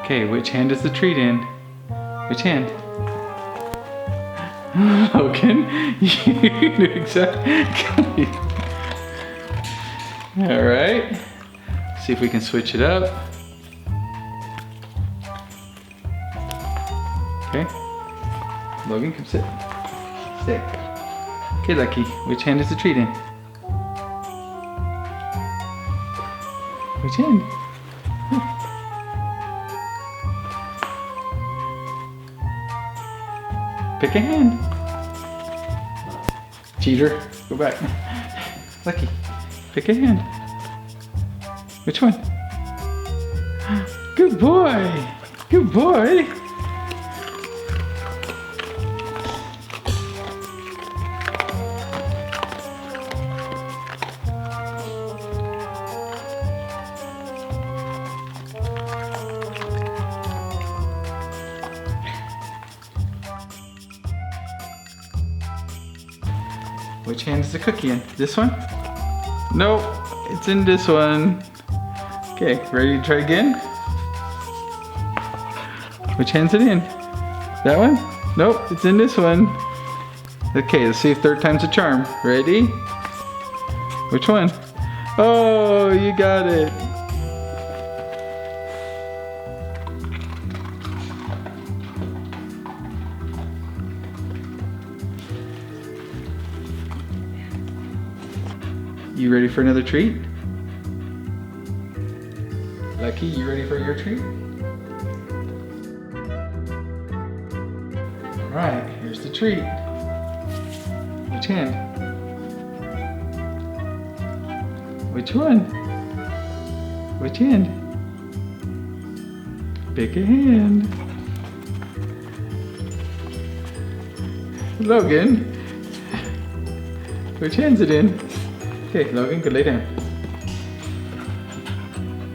Okay, which hand is the treat in? Which hand? Logan, you knew exactly. All right. See if we can switch it up. Okay. Logan, come sit. Sit. Okay, Lucky, which hand is the treat in? Which hand? Pick a hand. Cheater, go back. Lucky, pick a hand. Which one? Good boy. Good boy. Which hand is the cookie in? This one? Nope, it's in this one. Okay, ready to try again? Which hand's it in? That one? Nope, it's in this one. Okay, let's see if third time's a charm. Ready? Which one? Oh, you got it. You ready for another treat? Lucky, you ready for your treat? Alright, here's the treat. Which hand? Which one? Which hand? Pick a hand. Logan, which hand's it in? Okay, Logan, go lay down.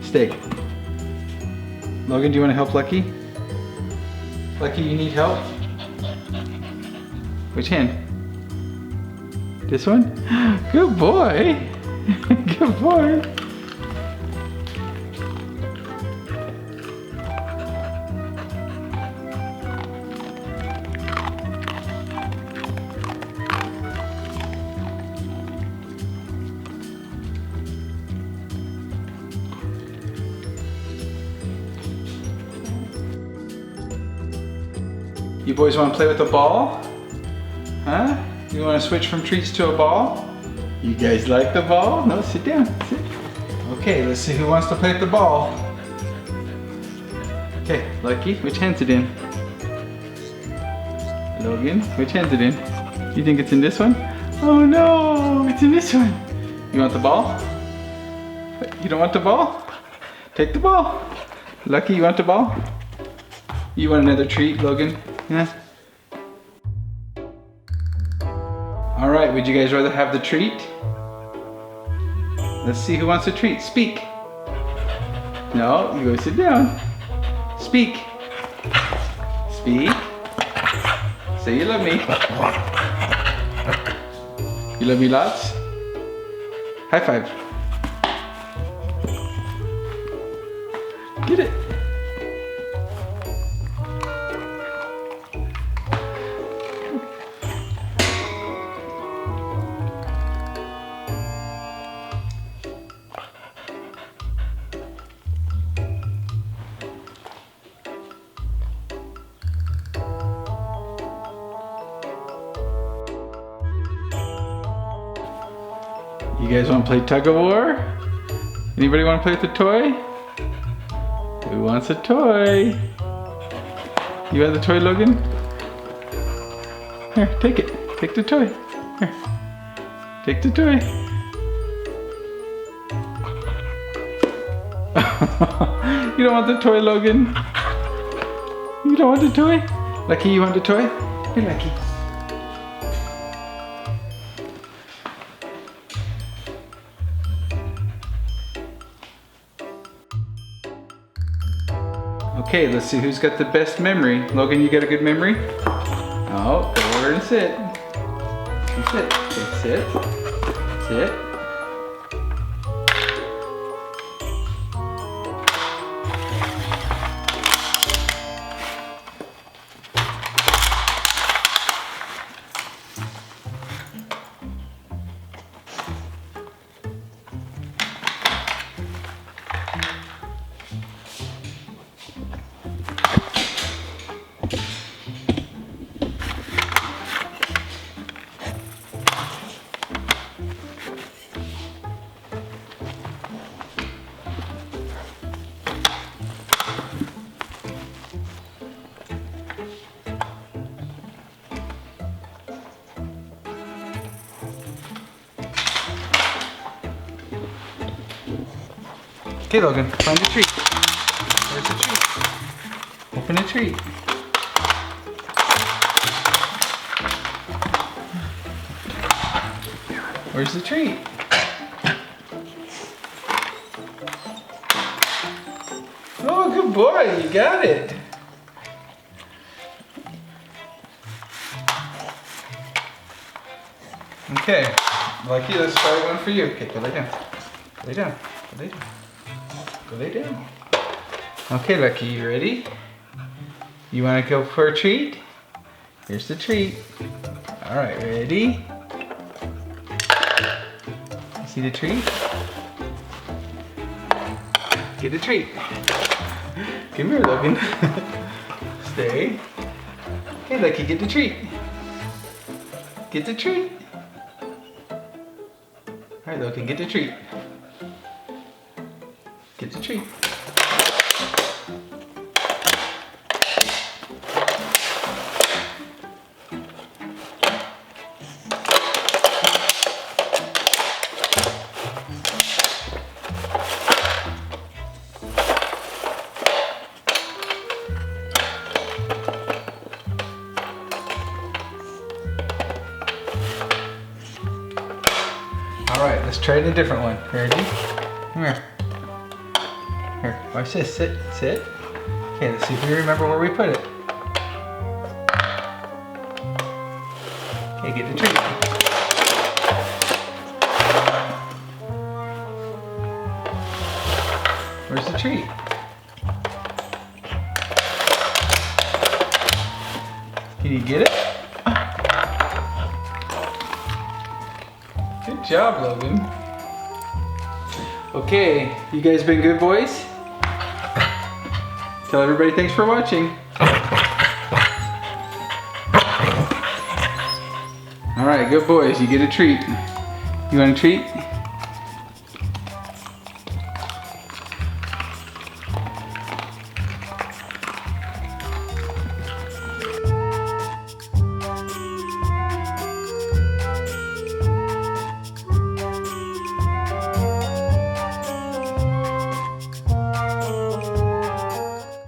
Stay. Logan, do you want to help Lucky? Lucky, you need help? Which hand? This one? Good boy! Good boy! You boys want to play with a ball? Huh? You want to switch from treats to a ball? You guys like the ball? No, sit down. Sit. Okay, let's see who wants to play with the ball. Okay, Lucky, which hand's it in? Logan, which hand's it in? You think it's in this one? Oh no, it's in this one. You want the ball? You don't want the ball? Take the ball. Lucky, you want the ball? You want another treat, Logan? Yeah. All right, would you guys rather have the treat? Let's see who wants a treat. Speak. No, you go sit down. Speak. Speak. Say you love me. You love me lots? High five. Get it. You guys want to play tug of war? Anybody want to play with a toy? Who wants a toy? You have the toy, Logan? Here, take it. Take the toy. Here. Take the toy. You don't want the toy, Logan? You don't want the toy? Lucky, you want the toy? Here, Lucky. Okay, let's see who's got the best memory. Logan, you got a good memory? Oh, go over and sit. And sit. Okay, sit. Sit. Okay, Logan, find the treat. Where's the treat? Open the treat. Where's the treat? Oh, good boy, you got it. Okay, Lucky, let's try one for you. Okay, go lay down. Lay down. Go lay down. Go lay down. Okay, Lucky, you ready? You want to go for a treat? Here's the treat. All right, ready? You see the treat? Get the treat. Come here, Logan. Stay. Hey, Lucky, get the treat. Get the treat. All right, Logan, get the treat. Get the treat. All right, let's try a different one. Ready? Come here. Here, watch this. Sit, sit. Okay, let's see if we remember where we put it. Okay, get the treat. Where's the treat? Can you get it? Good job, Logan. Okay, you guys been good boys? Tell everybody thanks for watching. All right, good boys, you get a treat. You want a treat?